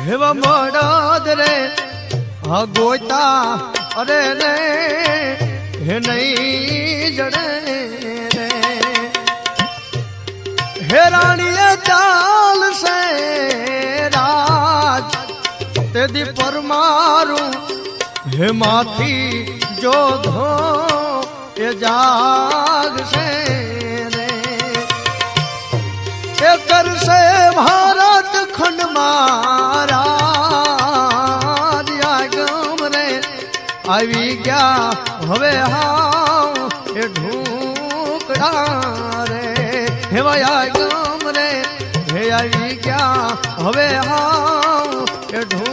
हेवा मड़द रे हा गोता अरे रे हे नहीं जड़े रे हे राणिये चाल से राज तेदी परमारू हे माथी जो धो ये जाग से रे ये कर से भारत खंड मारा दिया गम रे आई गया हवे हाउ ये ढूकड़ा रे हे वाया गम रे हे आई गया हवे हाउ ये ढूक